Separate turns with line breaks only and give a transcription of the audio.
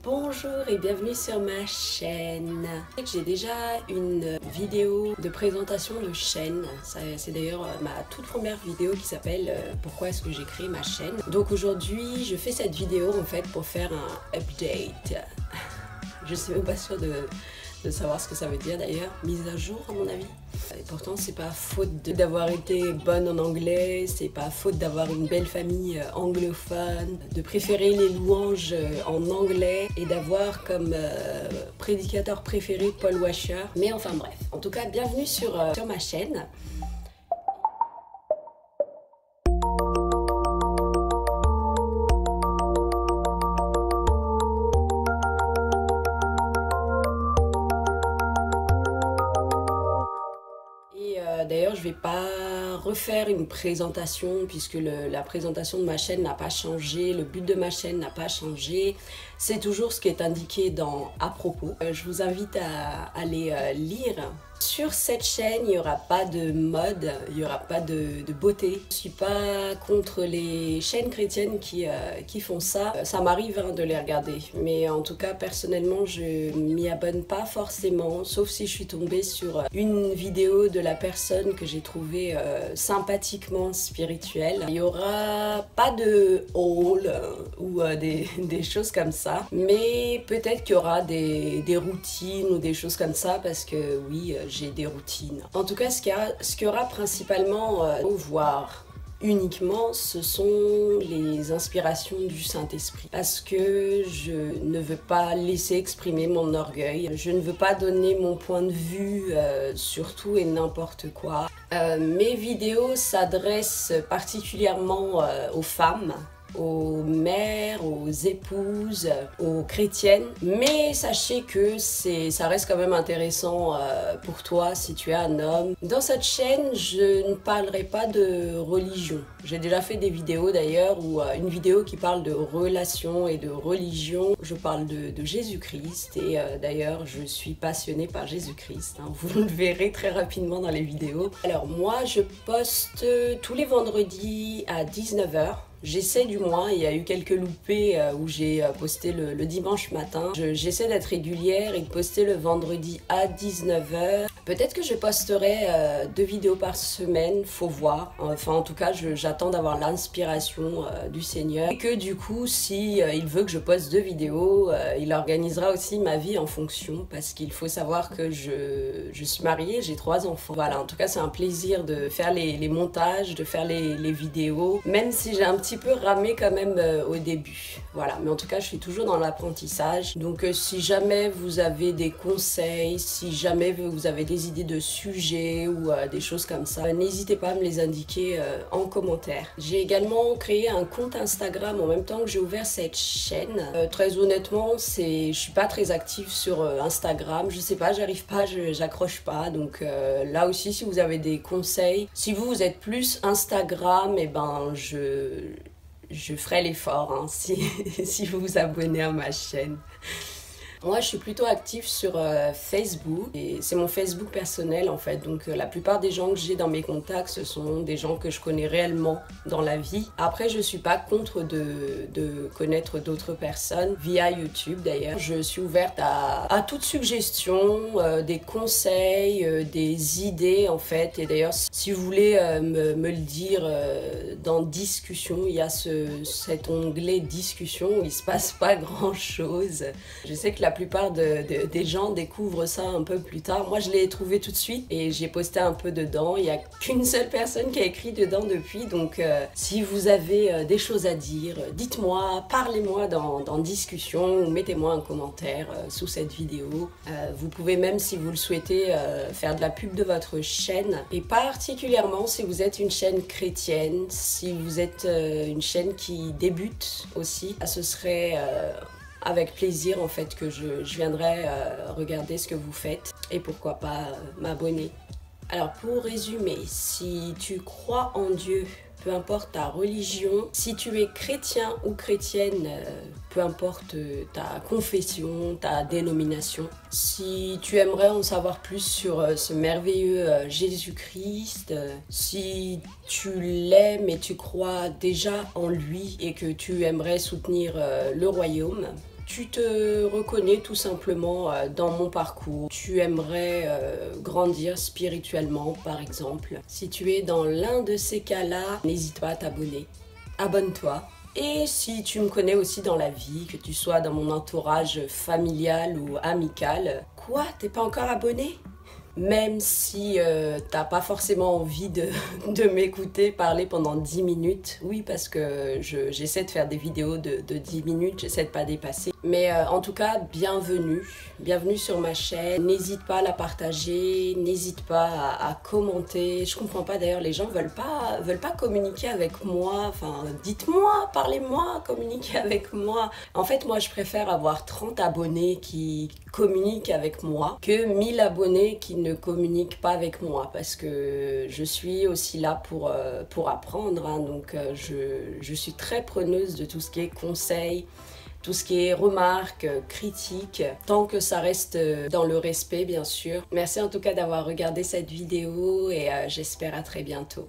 Bonjour et bienvenue sur ma chaîne. J'ai déjà une vidéo de présentation de chaîne. C'est d'ailleurs ma toute première vidéo qui s'appelle Pourquoi est-ce que j'ai créé ma chaîne. Donc aujourd'hui je fais cette vidéo en fait pour faire un update. Je suis même pas sûre de savoir ce que ça veut dire d'ailleurs. Mise à jour à mon avis. Et pourtant c'est pas faute d'avoir été bonne en anglais, c'est pas faute d'avoir une belle famille anglophone, de préférer les louanges en anglais et d'avoir comme prédicateur préféré Paul Washer. Mais enfin bref, en tout cas bienvenue sur ma chaîne. D'ailleurs, je vais pas refaire une présentation puisque la présentation de ma chaîne n'a pas changé, le but de ma chaîne n'a pas changé. C'est toujours ce qui est indiqué dans à propos. Je vous invite à aller lire. Sur cette chaîne, il n'y aura pas de mode, il n'y aura pas de beauté. Je ne suis pas contre les chaînes chrétiennes qui font ça. Ça m'arrive de les regarder. Mais en tout cas, personnellement, je m'y abonne pas forcément. Sauf si je suis tombée sur une vidéo de la personne que j'ai trouvée sympathiquement spirituelle. Il n'y aura pas de haul ou des choses comme ça. Mais peut-être qu'il y aura des routines ou des choses comme ça parce que oui, j'ai des routines. En tout cas, ce qu'il y aura principalement à voir uniquement, ce sont les inspirations du Saint-Esprit. Parce que je ne veux pas laisser exprimer mon orgueil. Je ne veux pas donner mon point de vue sur tout et n'importe quoi. Mes vidéos s'adressent particulièrement aux femmes, aux mères, aux épouses, aux chrétiennes. Mais sachez que ça reste quand même intéressant pour toi si tu es un homme. Dans cette chaîne, je ne parlerai pas de religion. J'ai déjà fait des vidéos d'ailleurs, ou une vidéo qui parle de relations et de religion. Je parle de Jésus-Christ et d'ailleurs je suis passionnée par Jésus-Christ. Hein. Vous le verrez très rapidement dans les vidéos. Alors moi je poste tous les vendredis à 19 h. J'essaie du moins, il y a eu quelques loupés où j'ai posté le dimanche matin. J'essaie d'être régulière et de poster le vendredi à 19 h. Peut-être que je posterai 2 vidéos par semaine, faut voir. Enfin en tout cas, j'attends d'avoir l'inspiration du Seigneur. Et que du coup, si il veut que je poste 2 vidéos, il organisera aussi ma vie en fonction. Parce qu'il faut savoir que je suis mariée, j'ai 3 enfants. Voilà, en tout cas c'est un plaisir de faire les montages, de faire les vidéos. Même si j'ai un petit peu ramé quand même au début. Voilà, mais en tout cas je suis toujours dans l'apprentissage. Donc si jamais vous avez des conseils, si jamais vous avez des idées de sujets ou des choses comme ça, n'hésitez pas à me les indiquer en commentaire. J'ai également créé un compte Instagram en même temps que j'ai ouvert cette chaîne. Très honnêtement, je suis pas très active sur Instagram. Je sais pas, j'arrive pas, j'accroche pas. Donc là aussi, si vous avez des conseils, si vous êtes plus Instagram, et ben je ferai l'effort hein, si vous vous abonnez à ma chaîne. Moi, je suis plutôt active sur Facebook et c'est mon Facebook personnel en fait. Donc la plupart des gens que j'ai dans mes contacts, ce sont des gens que je connais réellement dans la vie. Après, je suis pas contre de connaître d'autres personnes via YouTube d'ailleurs. Je suis ouverte à toute suggestion, des conseils, des idées en fait. Et d'ailleurs, si vous voulez me le dire dans discussion, il y a cet onglet discussion où il se passe pas grand chose. Je sais que la plupart des gens découvrent ça un peu plus tard. Moi, je l'ai trouvé tout de suite et j'ai posté un peu dedans. Il n'y a qu'une seule personne qui a écrit dedans depuis. Donc, si vous avez des choses à dire, dites-moi, parlez-moi dans discussion ou mettez-moi un commentaire sous cette vidéo. Vous pouvez même, si vous le souhaitez, faire de la pub de votre chaîne. Et particulièrement si vous êtes une chaîne chrétienne, si vous êtes une chaîne qui débute aussi, ce serait avec plaisir en fait que je viendrai regarder ce que vous faites et pourquoi pas m'abonner. Alors pour résumer, si tu crois en Dieu, peu importe ta religion, si tu es chrétien ou chrétienne, peu importe ta confession, ta dénomination, si tu aimerais en savoir plus sur ce merveilleux Jésus-Christ, si tu l'aimes et tu crois déjà en lui et que tu aimerais soutenir le royaume, tu te reconnais tout simplement dans mon parcours. Tu aimerais grandir spirituellement par exemple. Si tu es dans l'un de ces cas-là, n'hésite pas à t'abonner. Abonne-toi. Et si tu me connais aussi dans la vie, que tu sois dans mon entourage familial ou amical, quoi, t'es pas encore abonné? Même si t'as pas forcément envie de m'écouter parler pendant 10 minutes. Oui, parce que j'essaie de faire des vidéos de 10 minutes, j'essaie de pas dépasser. Mais en tout cas, bienvenue. Bienvenue sur ma chaîne. N'hésite pas à la partager, n'hésite pas à commenter. Je comprends pas d'ailleurs, les gens veulent pas communiquer avec moi. Enfin, dites-moi, parlez-moi, communiquez avec moi. En fait, moi, je préfère avoir 30 abonnés qui communiquent avec moi que 1000 abonnés qui ne communiquent pas avec moi, parce que je suis aussi là pour apprendre, hein. Donc je suis très preneuse de tout ce qui est conseils, tout ce qui est remarques, critiques, tant que ça reste dans le respect bien sûr. Merci en tout cas d'avoir regardé cette vidéo et j'espère à très bientôt.